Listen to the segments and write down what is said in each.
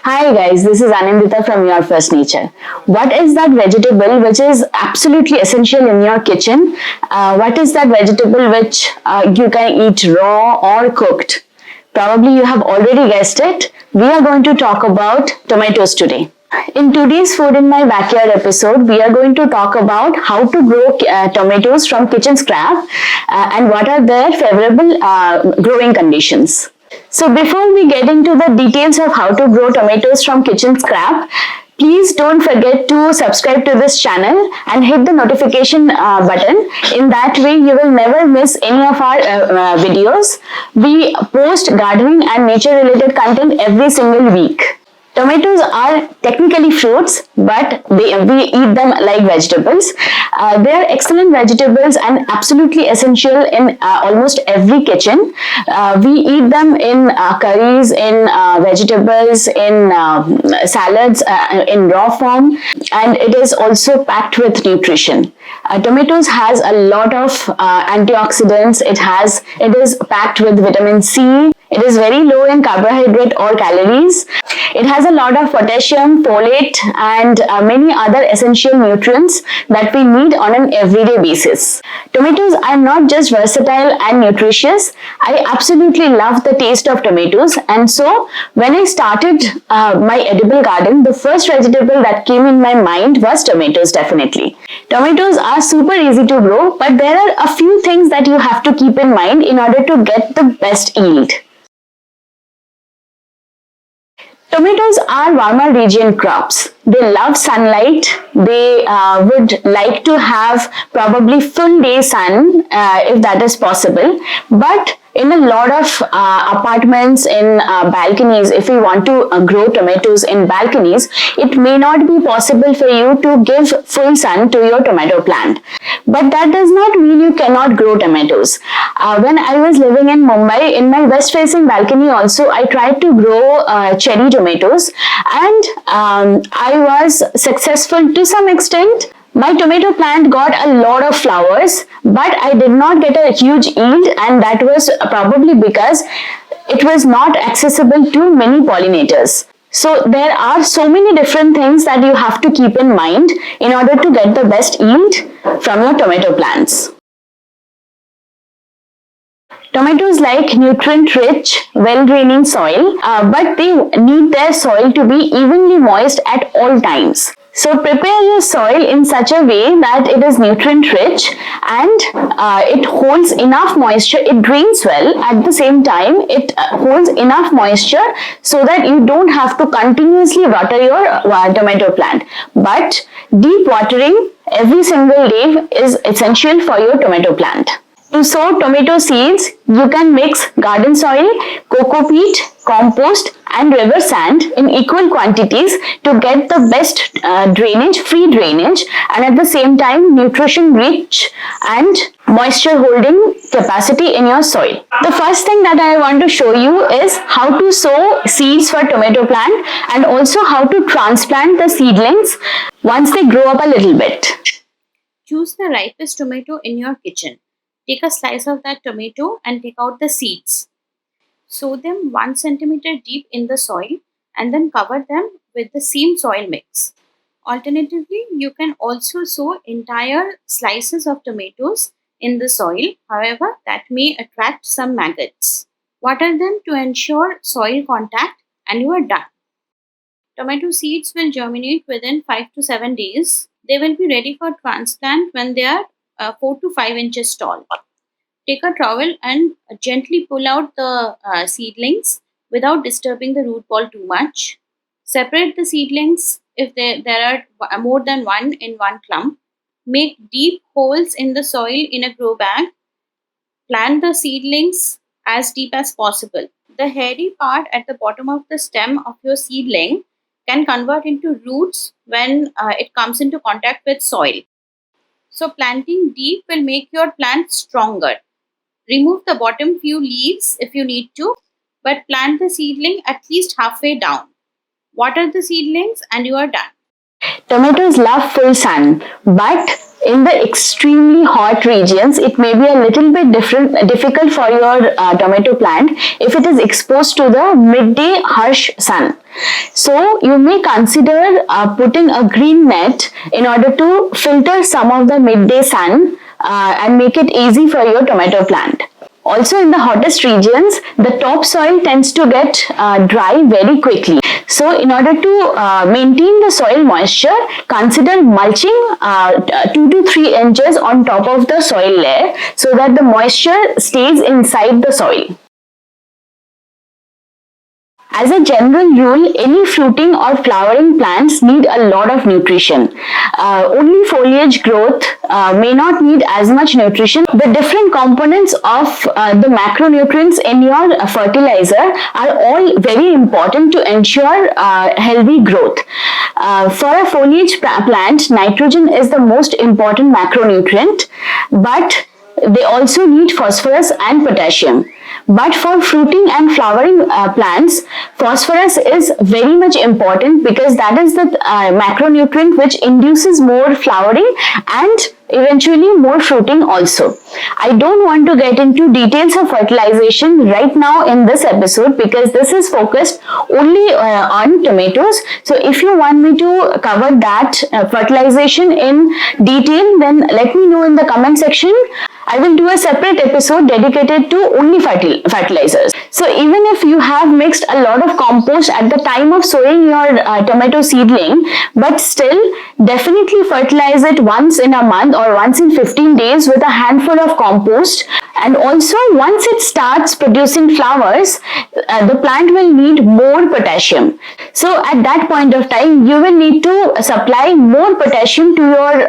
Hi guys, this is Anindita from Your First Nature. What is that vegetable which is absolutely essential in your kitchen? What is that vegetable which you can eat raw or cooked? Probably you have already guessed it. We are going to talk about tomatoes today. In today's Food in My Backyard episode, we are going to talk about how to grow tomatoes from kitchen scrap and what are their favorable growing conditions. So before we get into the details of how to grow tomatoes from kitchen scrap, please don't forget to subscribe to this channel and hit the notification button. In that way, you will never miss any of our videos. We post gardening and nature related content every single week. Tomatoes are technically fruits, but we eat them like vegetables. They are excellent vegetables and absolutely essential in almost every kitchen. We eat them in curries, in vegetables, in salads, in raw form, and it is also packed with nutrition. Tomatoes has a lot of antioxidants. It is packed with vitamin C. It is very low in carbohydrate or calories. It has a lot of potassium, folate, and many other essential nutrients that we need on an everyday basis. Tomatoes are not just versatile and nutritious. I absolutely love the taste of tomatoes, and so when I started my edible garden, the first vegetable that came in my mind was tomatoes, definitely. Tomatoes are super easy to grow, but there are a few things that you have to keep in mind in order to get the best yield. Tomatoes are warmer region crops. They love sunlight. They would like to have probably full day sun if that is possible. But in a lot of apartments, in balconies, if you want to grow tomatoes in balconies, it may not be possible for you to give full sun to your tomato plant. But that does not mean you cannot grow tomatoes. When I was living in Mumbai, in my west facing balcony also, I tried to grow cherry tomatoes, and I was successful to some extent. My tomato plant got a lot of flowers, but I did not get a huge yield, and that was probably because it was not accessible to many pollinators. So there are so many different things that you have to keep in mind in order to get the best yield from your tomato plants. Tomatoes like nutrient-rich, well-draining soil, but they need their soil to be evenly moist at all times. So prepare your soil in such a way that it is nutrient-rich and it holds enough moisture. It drains well. At the same time, it holds enough moisture so that you don't have to continuously water your tomato plant. But deep watering every single day is essential for your tomato plant. To sow tomato seeds, you can mix garden soil, coco peat, compost and river sand in equal quantities to get the best free drainage, and at the same time nutrition rich and moisture holding capacity in your soil. The first thing that I want to show you is how to sow seeds for tomato plant and also how to transplant the seedlings once they grow up a little bit. Choose the ripest tomato in your kitchen. Take a slice of that tomato and take out the seeds. Sow them 1 centimeter deep in the soil and then cover them with the same soil mix. Alternatively, you can also sow entire slices of tomatoes in the soil. However, that may attract some maggots. Water them to ensure soil contact and you are done. Tomato seeds will germinate within 5 to 7 days. They will be ready for transplant when they are 4 to 5 inches tall. Take a trowel and gently pull out the seedlings without disturbing the root ball too much. Separate the seedlings if there are more than one in one clump. Make deep holes in the soil in a grow bag. Plant the seedlings as deep as possible. The hairy part at the bottom of the stem of your seedling can convert into roots when it comes into contact with soil. So planting deep will make your plant stronger. Remove the bottom few leaves if you need to, but plant the seedling at least halfway down. Water the seedlings and you are done. Tomatoes love full sun, but In the extremely hot regions, it may be a little bit difficult for your tomato plant if it is exposed to the midday harsh sun. So you may consider putting a green net in order to filter some of the midday sun and make it easy for your tomato plant. Also, in the hottest regions, the topsoil tends to get dry very quickly. So, in order to maintain the soil moisture, consider mulching 2 to 3 inches on top of the soil layer so that the moisture stays inside the soil. As a general rule, any fruiting or flowering plants need a lot of nutrition. Only foliage growth may not need as much nutrition. The different components of the macronutrients in your fertilizer are all very important to ensure healthy growth. For a foliage plant, nitrogen is the most important macronutrient, but they also need phosphorus and potassium. But for fruiting and flowering plants, phosphorus is very much important because that is the macronutrient which induces more flowering and eventually more fruiting also. I don't want to get into details of fertilization right now in this episode because this is focused only on tomatoes. So if you want me to cover that fertilization in detail, then let me know in the comment section. I will do a separate episode dedicated to only fertilizers. So even if you have mixed a lot of compost at the time of sowing your tomato seedling, but still definitely fertilize it once in a month or once in 15 days with a handful of compost. And also once it starts producing flowers, the plant will need more potassium. So at that point of time, you will need to supply more potassium to your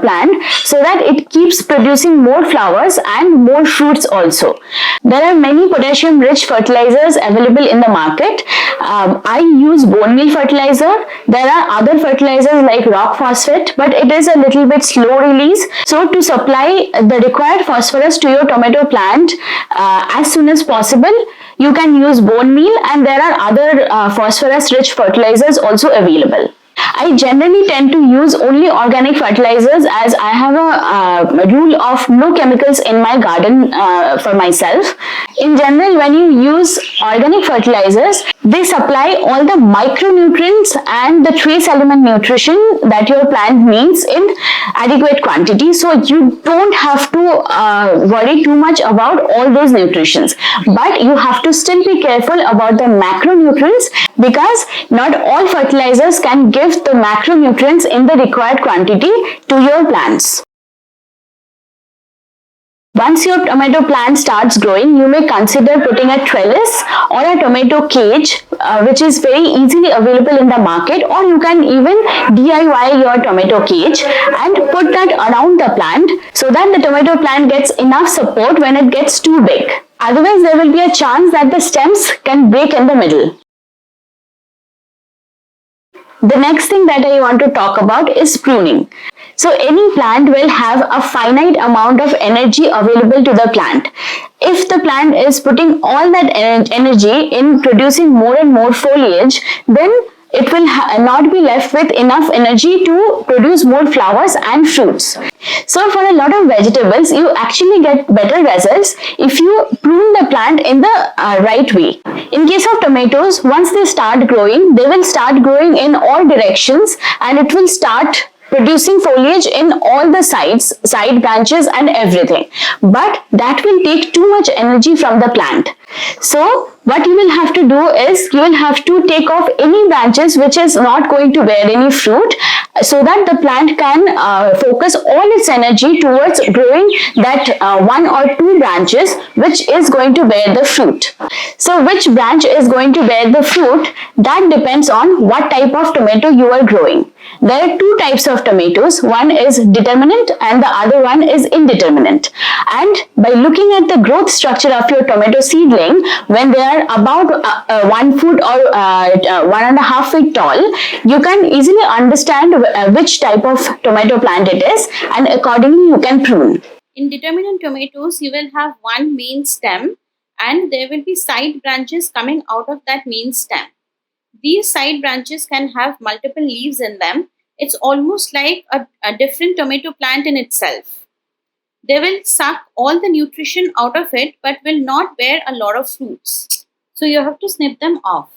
plant so that it keeps producing more flowers and more fruits also. There are many potassium rich fertilizers available in the market. I use bone meal fertilizer. There are other fertilizers like rock phosphate, but it is a little bit slow release. So to supply the required phosphorus to your tomato plant as soon as possible, you can use bone meal, and there are other phosphorus rich fertilizers also available. I generally tend to use only organic fertilizers as I have a rule of no chemicals in my garden for myself. In general, when you use organic fertilizers, they supply all the micronutrients and the trace element nutrition that your plant needs in adequate quantity. So you don't have to worry too much about all those nutritions. But you have to still be careful about the macronutrients because not all fertilizers can give the macronutrients in the required quantity to your plants. Once your tomato plant starts growing, you may consider putting a trellis or a tomato cage, which is very easily available in the market, or you can even DIY your tomato cage and put that around the plant so that the tomato plant gets enough support when it gets too big. Otherwise, there will be a chance that the stems can break in the middle. The next thing that I want to talk about is pruning. So any plant will have a finite amount of energy available to the plant. If the plant is putting all that energy in producing more and more foliage, then it will not be left with enough energy to produce more flowers and fruits. So for a lot of vegetables, you actually get better results if you prune the plant in the right way. In case of tomatoes, once they start growing, they will start growing in all directions and it will start producing foliage in all the sides, side branches and everything. But that will take too much energy from the plant. So what you will have to do is you will have to take off any branches which is not going to bear any fruit so that the plant can focus all its energy towards growing that 1 or 2 branches which is going to bear the fruit. So which branch is going to bear the fruit, that depends on what type of tomato you are growing. There are 2 types of tomatoes. One is determinate and the other one is indeterminate. And by looking at the growth structure of your tomato seedling, when they are about 1 foot or 1.5 feet tall, you can easily understand which type of tomato plant it is, and accordingly you can prune. In determinate tomatoes, you will have one main stem and there will be side branches coming out of that main stem. These side branches can have multiple leaves in them It's almost like a different tomato plant in itself. They will suck all the nutrition out of it but will not bear a lot of fruits. So you have to snip them off.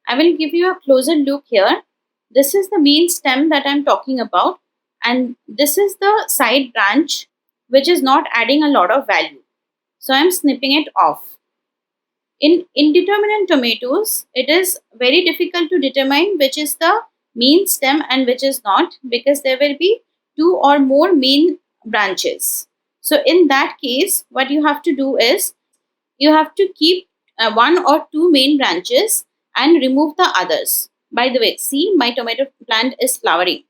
I will give you a closer look here. This is the main stem that I'm talking about, and this is the side branch which is not adding a lot of value. So I'm snipping it off. In indeterminate tomatoes, it is very difficult to determine which is the main stem and which is not, because there will be two or more main branches. So in that case, what you have to do is you have to keep one or two main branches and remove the others. By the way, see, my tomato plant is flowering.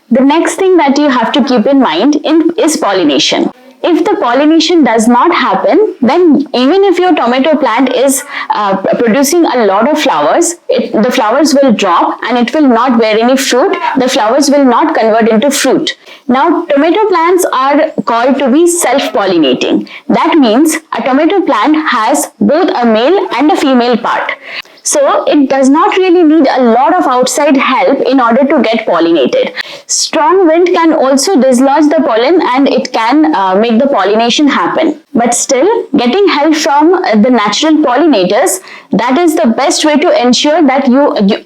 The next thing that you have to keep in mind is pollination. If the pollination does not happen, then even if your tomato plant is producing a lot of flowers, the flowers will drop and it will not bear any fruit. The flowers will not convert into fruit. Now, tomato plants are called to be self-pollinating. That means a tomato plant has both a male and a female part. So it does not really need a lot of outside help in order to get pollinated. Strong wind can also dislodge the pollen and it can make the pollination happen. But still, getting help from the natural pollinators, that is the best way to ensure that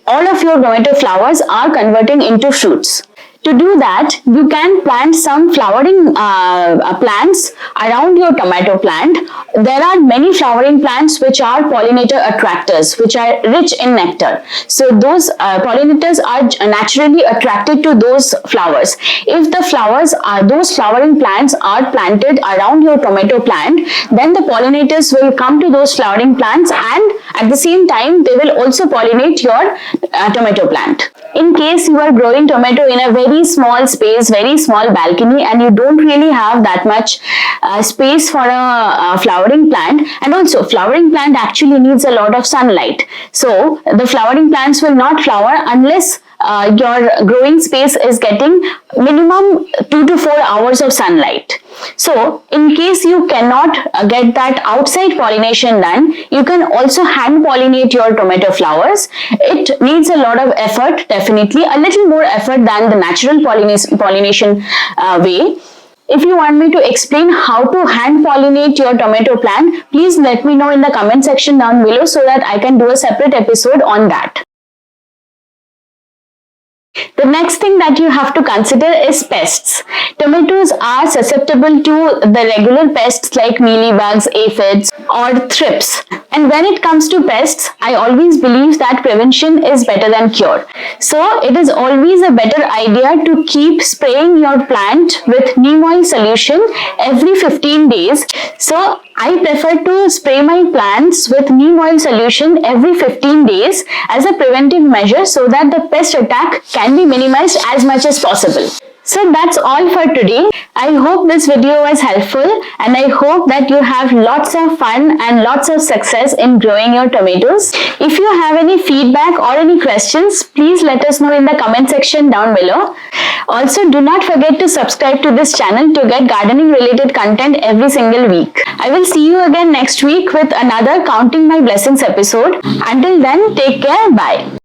all of your tomato flowers are converting into fruits. To do that, you can plant some flowering plants around your tomato plant. There are many flowering plants which are pollinator attractors, which are rich in nectar. So those pollinators are naturally attracted to those flowers. If those flowering plants are planted around your tomato plant, then the pollinators will come to those flowering plants, and at the same time, they will also pollinate your tomato plant. In case you are growing tomato in a very small space, very small balcony, and you don't really have that much space for a flowering plant, and also flowering plant actually needs a lot of sunlight. So the flowering plants will not flower unless your growing space is getting minimum 2 to 4 hours of sunlight. So in case you cannot get that outside pollination done, you can also hand pollinate your tomato flowers. It needs a lot of effort, definitely a little more effort than the natural pollination way. If you want me to explain how to hand pollinate your tomato plant, please let me know in the comment section down below so that I can do a separate episode on that. The next thing that you have to consider is pests. Tomatoes are susceptible to the regular pests like mealybugs, aphids, or thrips. And when it comes to pests, I always believe that prevention is better than cure. So it is always a better idea to keep spraying your plant with neem oil solution every 15 days. So I prefer to spray my plants with neem oil solution every 15 days as a preventive measure so that the pest attack can be minimized as much as possible. So that's all for today. I hope this video was helpful and I hope that you have lots of fun and lots of success in growing your tomatoes. If you have any feedback or any questions, please let us know in the comment section down below. Also, do not forget to subscribe to this channel to get gardening related content every single week. I will see you again next week with another Counting My Blessings episode. Until then, take care. Bye.